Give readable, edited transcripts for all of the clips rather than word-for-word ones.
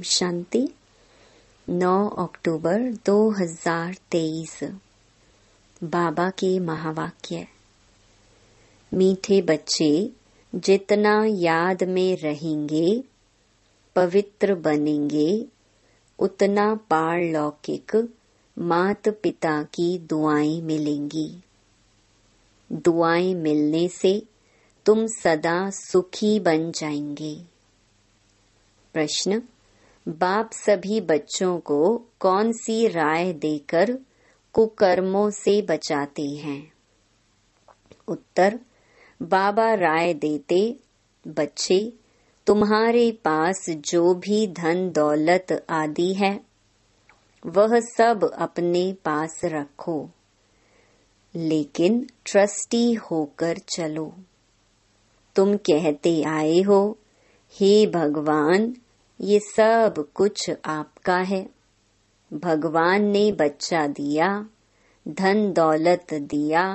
शांति। 9 अक्टूबर 2023। बाबा के महावाक्य। मीठे बच्चे जितना याद में रहेंगे, पवित्र बनेंगे, उतना पारलौकिक माता पिता की दुआएं मिलेंगी। दुआएं मिलने से तुम सदा सुखी बन जाएंगे। प्रश्न: बाप सभी बच्चों को कौन सी राय देकर कुकर्मों से बचाते हैं? उत्तर: बाबा राय देते, बच्चे तुम्हारे पास जो भी धन दौलत आदि है वह सब अपने पास रखो, लेकिन ट्रस्टी होकर चलो। तुम कहते आए हो, हे भगवान, ये सब कुछ आपका है। भगवान ने बच्चा दिया, धन दौलत दिया।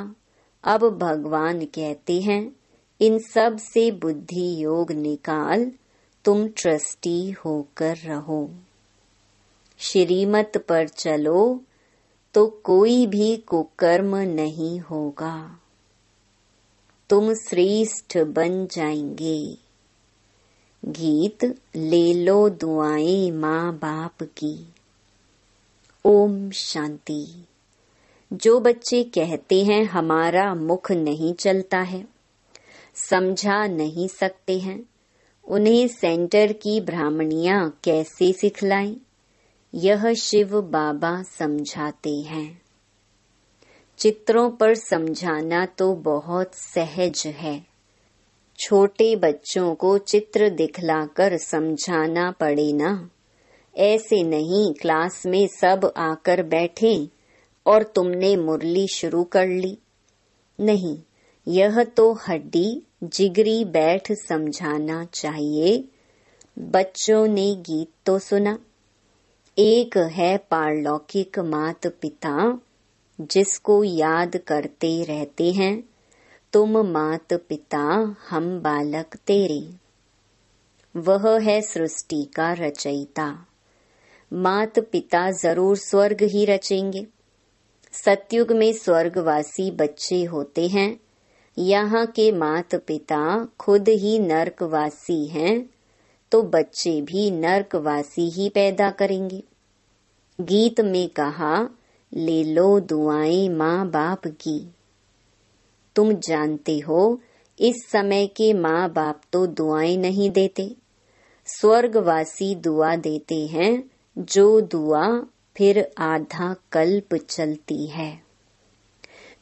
अब भगवान कहते हैं, इन सब से बुद्धि योग निकाल, तुम ट्रस्टी होकर रहो। श्रीमत पर चलो तो कोई भी कुकर्म नहीं होगा। तुम श्रेष्ठ बन जाएंगे। गीत ले लो दुआएं माँ बाप की। ओम शांति। जो बच्चे कहते हैं हमारा मुख नहीं चलता है, समझा नहीं सकते हैं, उन्हें सेंटर की ब्राह्मणियां कैसे सिखलाएं? यह शिव बाबा समझाते हैं। चित्रों पर समझाना तो बहुत सहज है। छोटे बच्चों को चित्र दिखलाकर समझाना पड़े ना। ऐसे नहीं क्लास में सब आकर बैठे और तुमने मुरली शुरू कर ली। नहीं, यह तो हड्डी जिगरी बैठ समझाना चाहिए। बच्चों ने गीत तो सुना। एक है पारलौकिक माता पिता, जिसको याद करते रहते हैं, तुम मात पिता हम बालक तेरे। वह है सृष्टि का रचयिता। मात पिता जरूर स्वर्ग ही रचेंगे। सतयुग में स्वर्गवासी बच्चे होते हैं। यहाँ के मात पिता खुद ही नरकवासी हैं, तो बच्चे भी नरकवासी ही पैदा करेंगे। गीत में कहा, ले लो दुआएं माँ बाप की। तुम जानते हो, इस समय के माँ बाप तो दुआएं नहीं देते। स्वर्गवासी दुआ देते हैं, जो दुआ फिर आधा कल्प चलती है।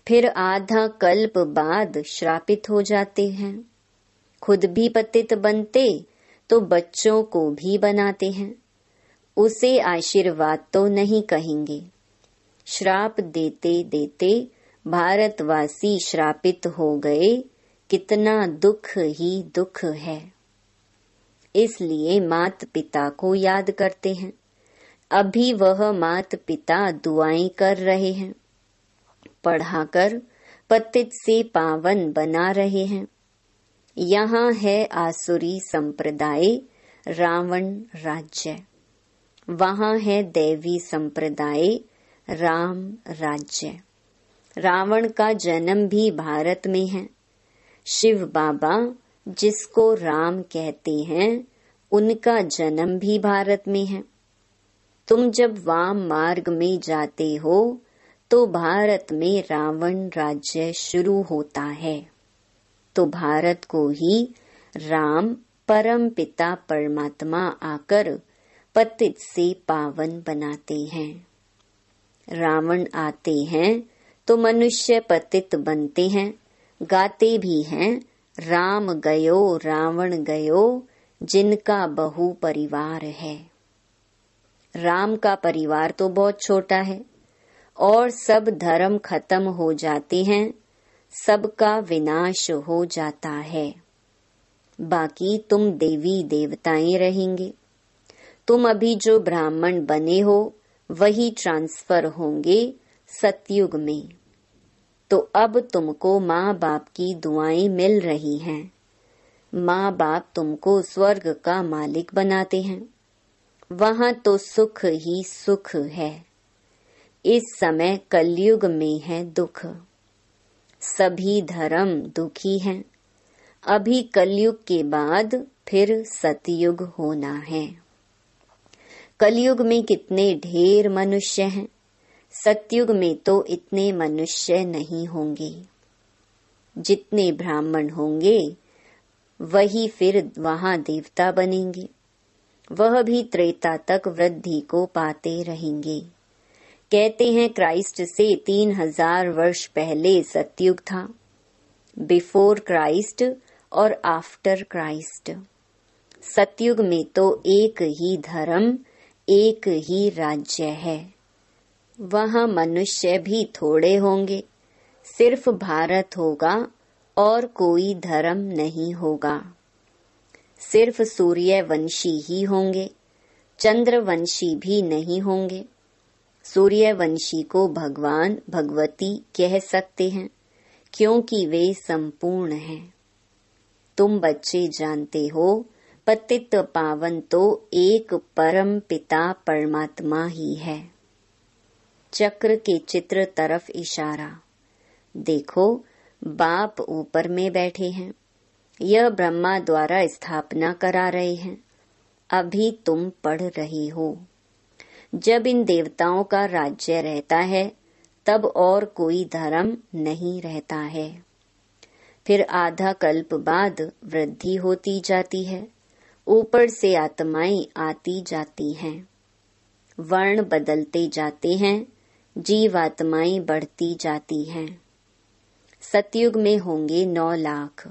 फिर आधा कल्प बाद श्रापित हो जाते हैं। खुद भी पतित बनते तो बच्चों को भी बनाते हैं। उसे आशीर्वाद तो नहीं कहेंगे। श्राप देते देते भारतवासी श्रापित हो गए। कितना दुख ही दुख है। इसलिए मात पिता को याद करते हैं। अभी वह मात पिता दुआएं कर रहे हैं, पढ़ाकर पतित से पावन बना रहे हैं। यहाँ है आसुरी संप्रदाय, रावण राज्य। वहाँ है दैवी संप्रदाय, राम राज्य। रावण का जन्म भी भारत में है। शिव बाबा, जिसको राम कहते हैं, उनका जन्म भी भारत में है। तुम जब वाम मार्ग में जाते हो तो भारत में रावण राज्य शुरू होता है। तो भारत को ही राम परम पिता परमात्मा आकर पतित से पावन बनाते हैं। रावण आते हैं तो मनुष्य पतित बनते हैं। गाते भी हैं, राम गयो रावण गयो, जिनका बहु परिवार है। राम का परिवार तो बहुत छोटा है और सब धर्म खत्म हो जाते हैं, सबका विनाश हो जाता है। बाकी तुम देवी देवताएं रहेंगे। तुम अभी जो ब्राह्मण बने हो वही ट्रांसफर होंगे सतयुग में। तो अब तुमको माँ बाप की दुआएं मिल रही हैं। माँ बाप तुमको स्वर्ग का मालिक बनाते हैं। वहाँ तो सुख ही सुख है। इस समय कलयुग में है दुख, सभी धर्म दुखी हैं। अभी कलयुग के बाद फिर सतयुग होना है। कलयुग में कितने ढेर मनुष्य हैं, सतयुग में तो इतने मनुष्य नहीं होंगे। जितने ब्राह्मण होंगे वही फिर वहाँ देवता बनेंगे, वह भी त्रेता तक वृद्धि को पाते रहेंगे। कहते हैं क्राइस्ट से 3000 वर्ष पहले सतयुग था, बिफोर क्राइस्ट और आफ्टर क्राइस्ट। सतयुग में तो एक ही धर्म, एक ही राज्य है। वहाँ मनुष्य भी थोड़े होंगे, सिर्फ भारत होगा और कोई धर्म नहीं होगा। सिर्फ सूर्यवंशी ही होंगे, चंद्रवंशी भी नहीं होंगे। सूर्यवंशी को भगवान भगवती कह सकते हैं, क्योंकि वे संपूर्ण हैं। तुम बच्चे जानते हो, पतित पावन तो एक परम पिता परमात्मा ही है। चक्र के चित्र तरफ इशारा। देखो, बाप ऊपर में बैठे हैं, यह ब्रह्मा द्वारा स्थापना करा रहे हैं। अभी तुम पढ़ रहे हो। जब इन देवताओं का राज्य रहता है तब और कोई धर्म नहीं रहता है। फिर आधा कल्प बाद वृद्धि होती जाती है, ऊपर से आत्माएं आती जाती हैं, वर्ण बदलते जाते हैं, जीवात्माएं बढ़ती जाती हैं। सतयुग में होंगे 9 लाख,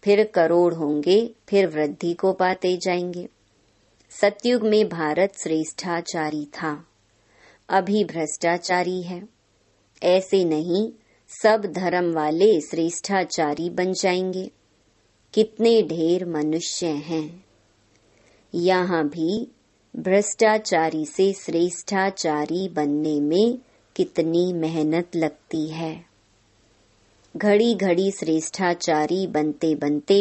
फिर करोड़ होंगे, फिर वृद्धि को पाते जाएंगे। सतयुग में भारत श्रेष्ठाचारी था, अभी भ्रष्टाचारी है। ऐसे नहीं, सब धर्म वाले श्रेष्ठाचारी बन जाएंगे। कितने ढेर मनुष्य हैं। यहाँ भी भ्रष्टाचारी से श्रेष्ठाचारी बनने में कितनी मेहनत लगती है। घड़ी घड़ी श्रेष्ठाचारी बनते बनते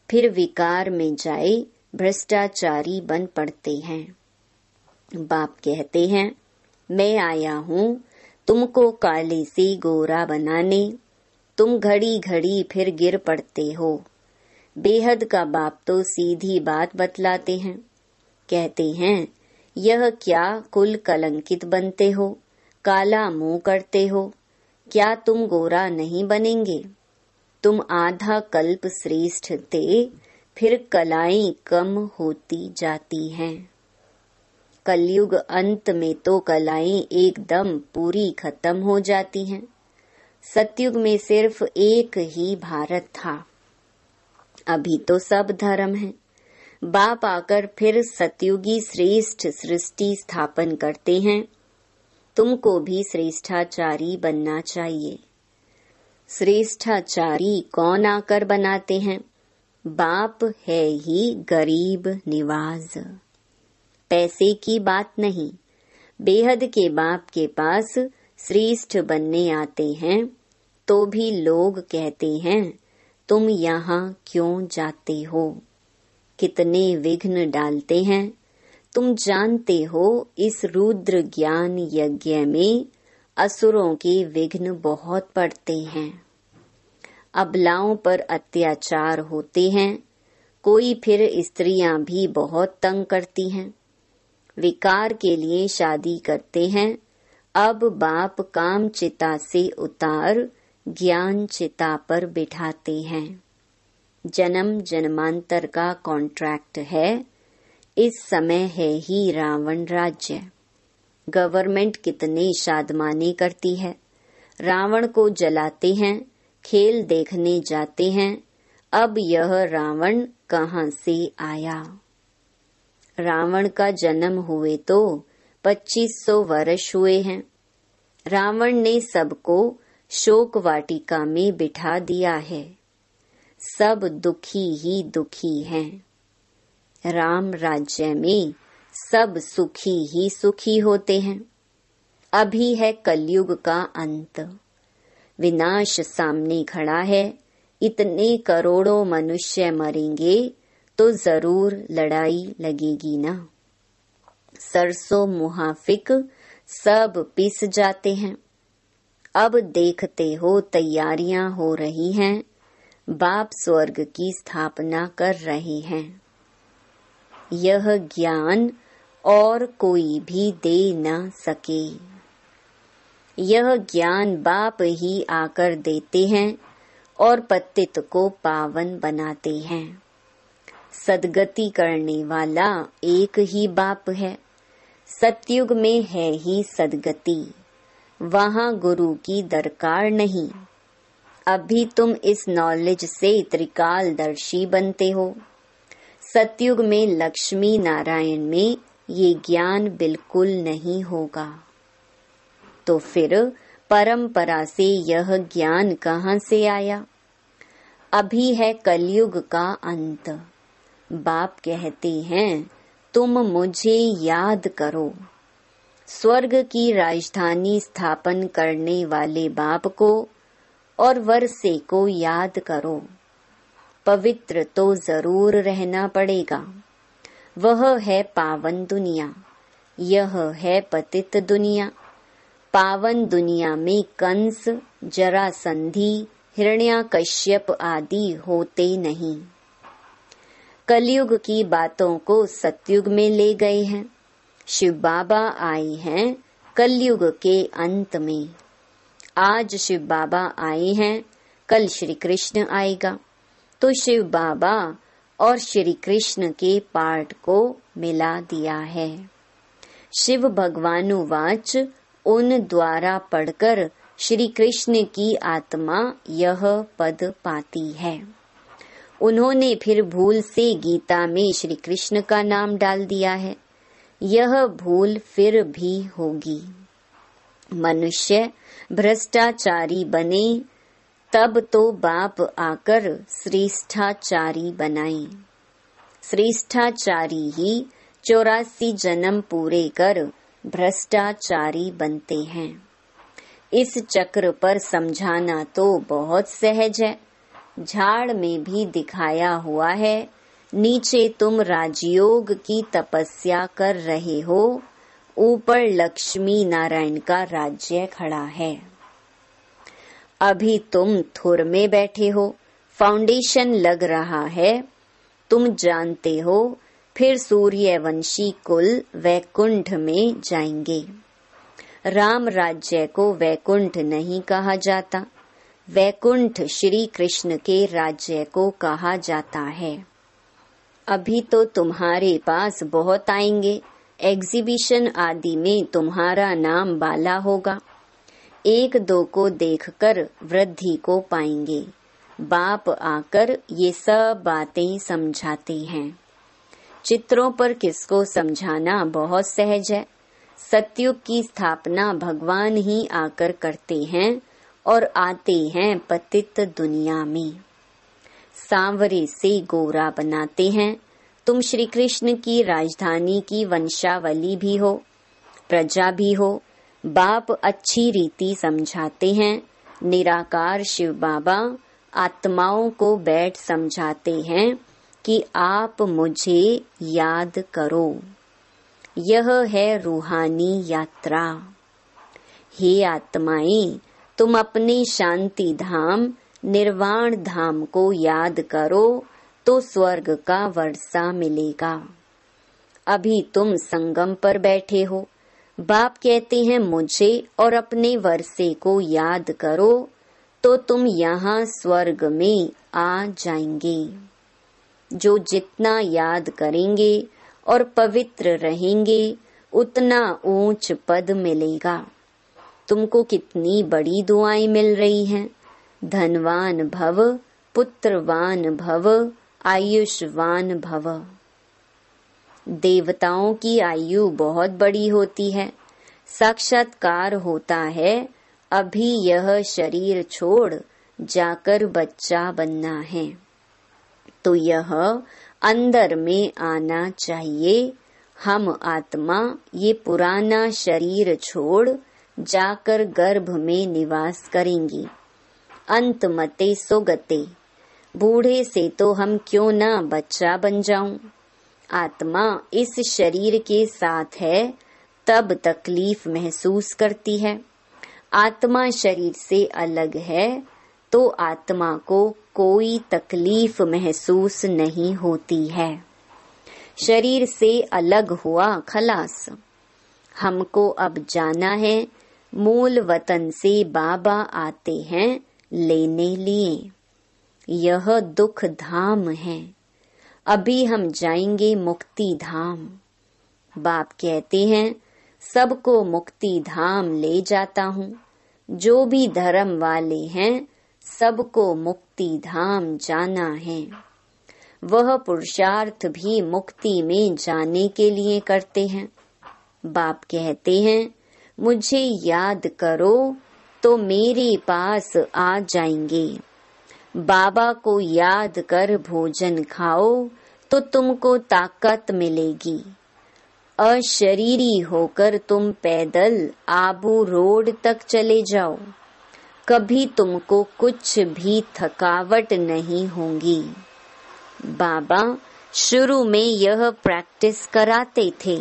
फिर विकार में जाए भ्रष्टाचारी बन पड़ते हैं। बाप कहते हैं, मैं आया हूँ तुमको काले से गोरा बनाने। तुम घड़ी घड़ी फिर गिर पड़ते हो। बेहद का बाप तो सीधी बात बतलाते हैं। कहते हैं, यह क्या कुल कलंकित बनते हो, काला मुंह करते हो, क्या तुम गोरा नहीं बनेंगे? तुम आधा कल्प श्रेष्ठ थे, फिर कलाएं कम होती जाती हैं। कलयुग अंत में तो कलाएं एकदम पूरी खत्म हो जाती हैं। सतयुग में सिर्फ एक ही भारत था, अभी तो सब धर्म है। बाप आकर फिर सतयुगी श्रेष्ठ सृष्टि स्थापन करते हैं। तुमको भी श्रेष्ठाचारी बनना चाहिए। श्रेष्ठाचारी कौन आकर बनाते हैं? बाप है ही गरीब निवाज। पैसे की बात नहीं, बेहद के बाप के पास श्रेष्ठ बनने आते हैं तो भी लोग कहते हैं, तुम यहाँ क्यों जाते हो? कितने विघ्न डालते हैं। तुम जानते हो, इस रुद्र ज्ञान यज्ञ में असुरों के विघ्न बहुत पड़ते हैं। अबलाओं पर अत्याचार होते हैं। कोई फिर स्त्रियां भी बहुत तंग करती हैं। विकार के लिए शादी करते हैं। अब बाप काम चिता से उतार ज्ञान चिता पर बिठाते हैं। जन्म जन्मांतर का कॉन्ट्रैक्ट है। इस समय है ही रावण राज्य। गवर्नमेंट कितने शादमाने करती है। रावण को जलाते हैं, खेल देखने जाते हैं। अब यह रावण कहाँ से आया? रावण का जन्म हुए तो 2500 वर्ष हुए हैं। रावण ने सबको शोक वाटिका में बिठा दिया है। सब दुखी ही दुखी हैं। राम राज्य में सब सुखी ही सुखी होते हैं। अभी है कलयुग का अंत। विनाश सामने खड़ा है। इतने करोड़ों मनुष्य मरेंगे तो जरूर लड़ाई लगेगी ना। सरसों मुहाफिक सब पिस जाते हैं। अब देखते हो तैयारियां हो रही हैं, बाप स्वर्ग की स्थापना कर रहे हैं। यह ज्ञान और कोई भी दे न सके। यह ज्ञान बाप ही आकर देते हैं और पतित को पावन बनाते हैं। सद्गति करने वाला एक ही बाप है। सतयुग में है ही सद्गति, वहाँ गुरु की दरकार नहीं। अभी तुम इस नॉलेज से त्रिकालदर्शी बनते हो। सतयुग में लक्ष्मी नारायण में ये ज्ञान बिल्कुल नहीं होगा। तो फिर परंपरा से यह ज्ञान कहाँ से आया? अभी है कलयुग का अंत। बाप कहते हैं तुम मुझे याद करो। स्वर्ग की राजधानी स्थापन करने वाले बाप को और वर्षे को याद करो। पवित्र तो जरूर रहना पड़ेगा। वह है पावन दुनिया, यह है पतित दुनिया। पावन दुनिया में कंस, जरासंधि, हिरण्याकश्यप आदि होते नहीं। कलयुग की बातों को सतयुग में ले गए हैं। शिव बाबा आए हैं कलयुग के अंत में। आज शिव बाबा आए हैं, कल श्री कृष्ण आएगा। तो शिव बाबा और श्री कृष्ण के पाठ को मिला दिया है। शिव भगवानुवाच उन द्वारा पढ़कर श्री कृष्ण की आत्मा यह पद पाती है। उन्होंने फिर भूल से गीता में श्री कृष्ण का नाम डाल दिया है। यह भूल फिर भी होगी। मनुष्य भ्रष्टाचारी बने तब तो बाप आकर श्रेष्ठाचारी बनाए। श्रेष्ठाचारी ही 84 जन्म पूरे कर भ्रष्टाचारी बनते हैं। इस चक्र पर समझाना तो बहुत सहज है। झाड़ में भी दिखाया हुआ है। नीचे तुम राजयोग की तपस्या कर रहे हो, ऊपर लक्ष्मी नारायण का राज्य खड़ा है। अभी तुम थुर में बैठे हो, फाउंडेशन लग रहा है। तुम जानते हो फिर सूर्यवंशी कुल वैकुंठ में जाएंगे। राम राज्य को वैकुंठ नहीं कहा जाता, वैकुंठ श्री कृष्ण के राज्य को कहा जाता है। अभी तो तुम्हारे पास बहुत आएंगे। एग्जीबिशन आदि में तुम्हारा नाम बाला होगा। एक दो को देखकर वृद्धि को पाएंगे। बाप आकर ये सब बातें समझाते हैं। चित्रों पर किसको समझाना बहुत सहज है। सतयुग की स्थापना भगवान ही आकर करते हैं और आते हैं पतित दुनिया में। सांवरे से गोरा बनाते हैं। तुम श्री कृष्ण की राजधानी की वंशावली भी हो, प्रजा भी हो। बाप अच्छी रीति समझाते हैं। निराकार शिव बाबा आत्माओं को बैठ समझाते हैं कि आप मुझे याद करो। यह है रूहानी यात्रा। हे आत्माएं, तुम अपने शांति धाम निर्वाण धाम को याद करो तो स्वर्ग का वर्षा मिलेगा। अभी तुम संगम पर बैठे हो। बाप कहते हैं मुझे और अपने वर्षे को याद करो तो तुम यहाँ स्वर्ग में आ जाएंगे। जो जितना याद करेंगे और पवित्र रहेंगे उतना ऊंच पद मिलेगा। तुमको कितनी बड़ी दुआएं मिल रही हैं। धनवान भव, पुत्रवान भव, आयुष्वान भव। देवताओं की आयु बहुत बड़ी होती है। साक्षात्कार होता है। अभी यह शरीर छोड़ जाकर बच्चा बनना है तो यह अंदर में आना चाहिए। हम आत्मा ये पुराना शरीर छोड़ जाकर गर्भ में निवास करेंगी। अंत मते सो गते। बूढ़े से तो हम क्यों ना बच्चा बन जाऊं। आत्मा इस शरीर के साथ है तब तकलीफ महसूस करती है। आत्मा शरीर से अलग है तो आत्मा को कोई तकलीफ महसूस नहीं होती है। शरीर से अलग हुआ खलास। हमको अब जाना है, मूल वतन से बाबा आते हैं लेने लिए। यह दुख धाम है, अभी हम जाएंगे मुक्ति धाम। बाप कहते हैं सबको मुक्ति धाम ले जाता हूँ। जो भी धर्म वाले हैं सबको मुक्ति धाम जाना है। वह पुरुषार्थ भी मुक्ति में जाने के लिए करते हैं। बाप कहते हैं मुझे याद करो तो मेरे पास आ जाएंगे। बाबा को याद कर भोजन खाओ तो तुमको ताकत मिलेगी। अशरीरी होकर तुम पैदल आबू रोड तक चले जाओ, कभी तुमको कुछ भी थकावट नहीं होगी। बाबा शुरू में यह प्रैक्टिस कराते थे।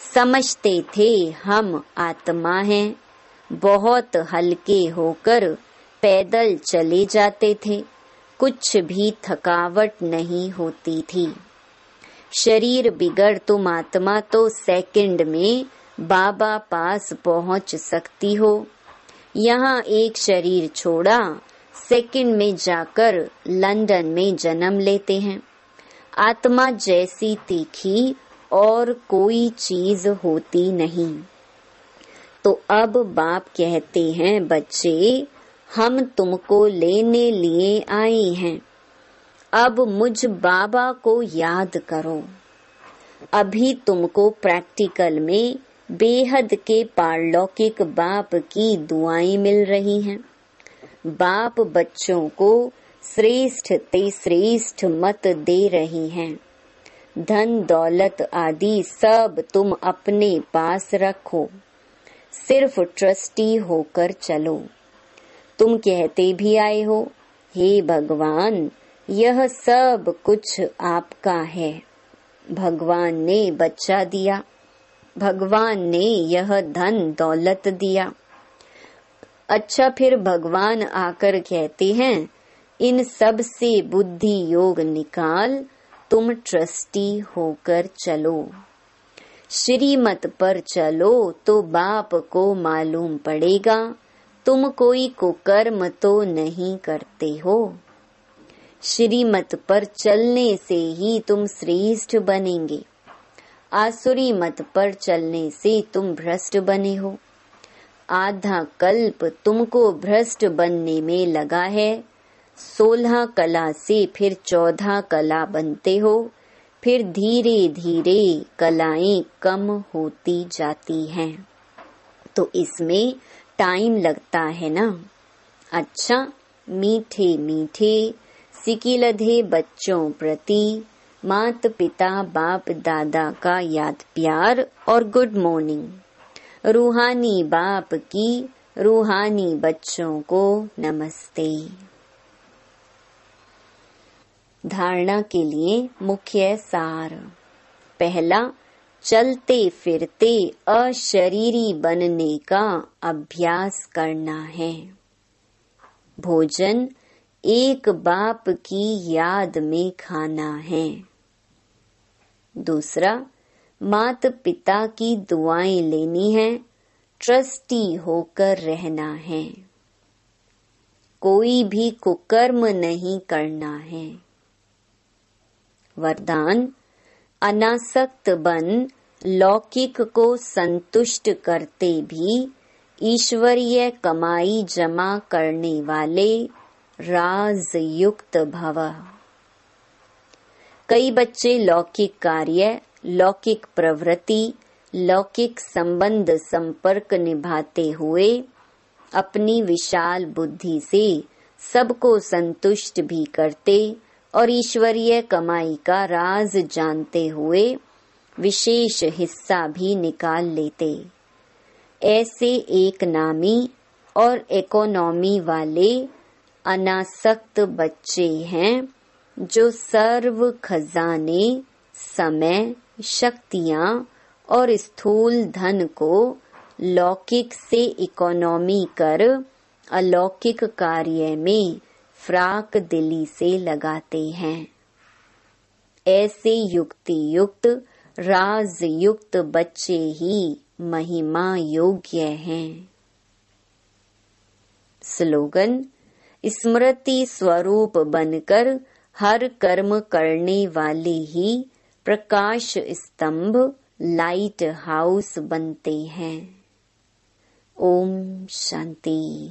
समझते थे हम आत्मा हैं, बहुत हल्के होकर पैदल चले जाते थे, कुछ भी थकावट नहीं होती थी। शरीर बिगड़ तुम आत्मा तो सेकंड में बाबा पास पहुंच सकती हो। यहाँ एक शरीर छोड़ा, सेकंड में जाकर लंदन में जन्म लेते हैं। आत्मा जैसी तीखी और कोई चीज होती नहीं। तो अब बाप कहते हैं बच्चे हम तुमको लेने लिए आए हैं, अब मुझ बाबा को याद करो। अभी तुमको प्रैक्टिकल में बेहद के पारलौकिक बाप की दुआएं मिल रही हैं। बाप बच्चों को श्रेष्ठ ते श्रेष्ठ मत दे रही हैं। धन दौलत आदि सब तुम अपने पास रखो, सिर्फ ट्रस्टी होकर चलो। तुम कहते भी आए हो हे भगवान यह सब कुछ आपका है। भगवान ने बच्चा दिया, भगवान ने यह धन दौलत दिया। अच्छा फिर भगवान आकर कहते हैं इन सब से बुद्धि योग निकाल, तुम ट्रस्टी होकर चलो। श्रीमत पर चलो तो बाप को मालूम पड़ेगा तुम कोई कुकर्म तो नहीं करते हो। श्रीमत पर चलने से ही तुम श्रेष्ठ बनेंगे। आसुरी मत पर चलने से तुम भ्रष्ट बने हो। आधा कल्प तुमको भ्रष्ट बनने में लगा है। 16 कला से फिर 14 कला बनते हो, फिर धीरे धीरे कलाएं कम होती जाती हैं। तो इसमें टाइम लगता है ना। अच्छा मीठे मीठे सिकिलधे बच्चों प्रति माता पिता बाप दादा का याद प्यार और गुड मॉर्निंग। रूहानी बाप की रूहानी बच्चों को नमस्ते। धारणा के लिए मुख्य सार। पहला, चलते फिरते अशरीरी बनने का अभ्यास करना है। भोजन एक बाप की याद में खाना है। दूसरा, माता पिता की दुआएं लेनी है, ट्रस्टी होकर रहना है। कोई भी कुकर्म नहीं करना है। वरदान, अनासक्त बन लौकिक को संतुष्ट करते भी ईश्वरीय कमाई जमा करने वाले राज युक्त भव। कई बच्चे लौकिक कार्य, लौकिक प्रवृत्ति, लौकिक संबंध संपर्क निभाते हुए अपनी विशाल बुद्धि से सबको संतुष्ट भी करते और ईश्वरीय कमाई का राज जानते हुए विशेष हिस्सा भी निकाल लेते। ऐसे एक नामी और इकोनॉमी वाले अनासक्त बच्चे हैं जो सर्व खजाने समय, शक्तियां और स्थूल धन को लौकिक से इकोनॉमी कर अलौकिक कार्य में फ्राक दिली से लगाते हैं। ऐसे युक्ति युक्त राज युक्त बच्चे ही महिमा योग्य हैं। स्लोगन: स्मृति स्वरूप बनकर हर कर्म करने वाले ही प्रकाश स्तंभ लाइट हाउस बनते हैं। ओम शांति।